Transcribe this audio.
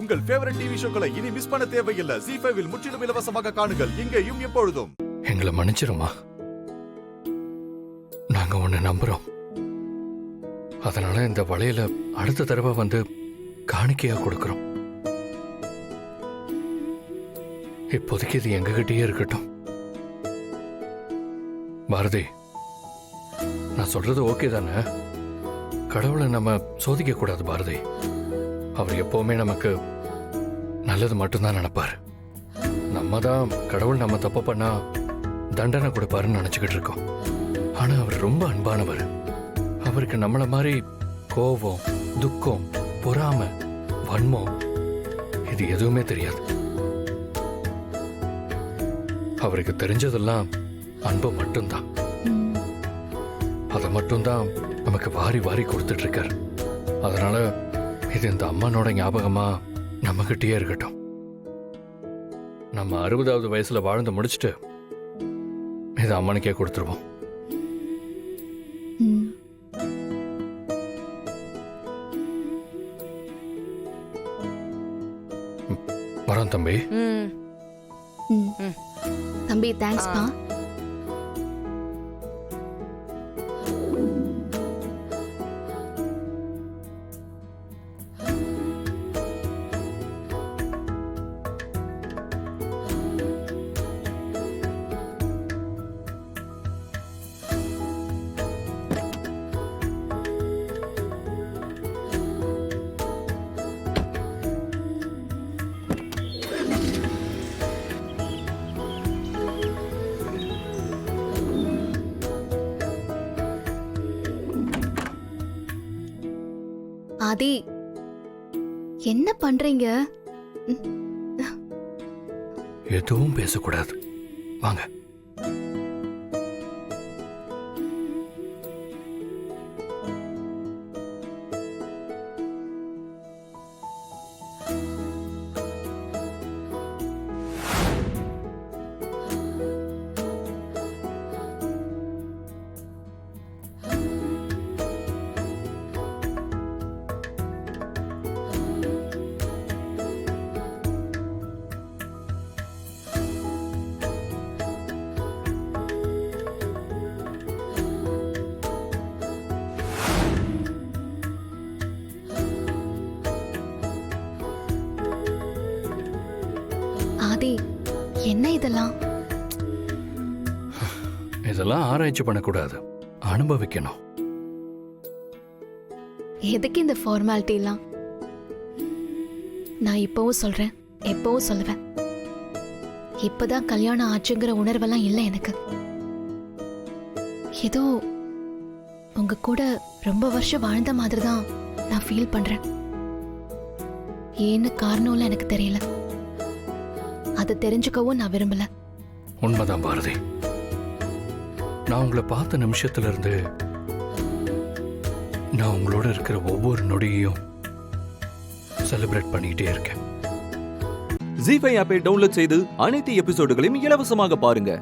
உங்கள் favourite TV ஷோக்களை இனி miss பண்ண தேவையில்லை. ZEE5 இல் முற்றிலும் இலவசமாக காணுங்கள், இங்கேயும் எப்பொழுதும். எங்களை மன்னிச்சிருமா, நாங்க உன்னை நம்புறோம். அதனால இந்த வளையல அடுத்த தடவை வந்து காணிக்கையா கொடுக்கிறோம். இப்போதைக்கு இது எங்ககிட்டயே இருக்கட்டும். பாரதி, நான் சொல்றது ஓகே தானே? கடவுளை நம்ம சோதிக்க கூடாது பாரதி. அவர் எப்பவுமே நமக்கு நல்லது மட்டும்தான் நினைப்பார். நம்ம தான் கடவுள் நம்ம தப்பு பண்ணா தண்டனை கொடுப்பாருன்னு நினைச்சுக்கிட்டு இருக்கோம். ஆனா அவர் ரொம்ப அன்பானவர். அவருக்கு நம்மள மாதிரி கோபம், துக்கம், பொறாமை, வன்மம் இது எதுவுமே தெரியாது. அவருக்கு தெரிஞ்சதெல்லாம் அன்பு மட்டும்தான். அதை மட்டும்தான் நமக்கு வாரி வாரி கொடுத்துட்டு இருக்காரு. அதனால இது இந்த அம்மனோட ஞாபகமா நம்ம கிட்டயே இருக்கட்டும். நம்ம 60வது வயசுல வாழ்ந்து முடிச்சுட்டு இது அம்மனுக்கே கொடுத்துருவோம். வரோம் தம்பி. தம்பி தேங்க்ஸ்ப்பா. ஆதி, என்ன பண்றீங்க? எதுவும் பேசக்கூடாது, வாங்க. ஆதி, என்ன இதெல்லாம்? இதெல்லாம் ஆராய்ச்சி பண்ணக்கூடாது, அனுபவிக்கணும். எதுக்கு இந்த ஃபார்மாலிட்டி எல்லாம்? நான் இப்பவும் சொல்றேன், எப்பவும் சொல்லுவேன், இப்பதான் கல்யாணம் ஆச்சுங்கிற உணர்வெல்லாம் இல்லை எனக்கு. ஏதோ உங்க கூட ரொம்ப வருஷம் வாழ்ந்த மாதிரி தான் நான் ஃபீல் பண்றேன். ஏன்னு காரணம்லாம் எனக்கு தெரியல. அதை தெரிஞ்சுக்கவும் நான் விரும்பல. உண்மைதான் பாரதி. நான் உங்களை பார்த்த நிமிஷத்துல இருந்து நான் உங்களோட இருக்கிற ஒவ்வொரு நொடியையும் செலிப்ரேட் பண்ணிக்கிட்டே இருக்கேன். ZEE5 ஆப்பை டவுன்லோட் செய்து அனைத்து எபிசோடுகளையும் இலவசமாக பாருங்க.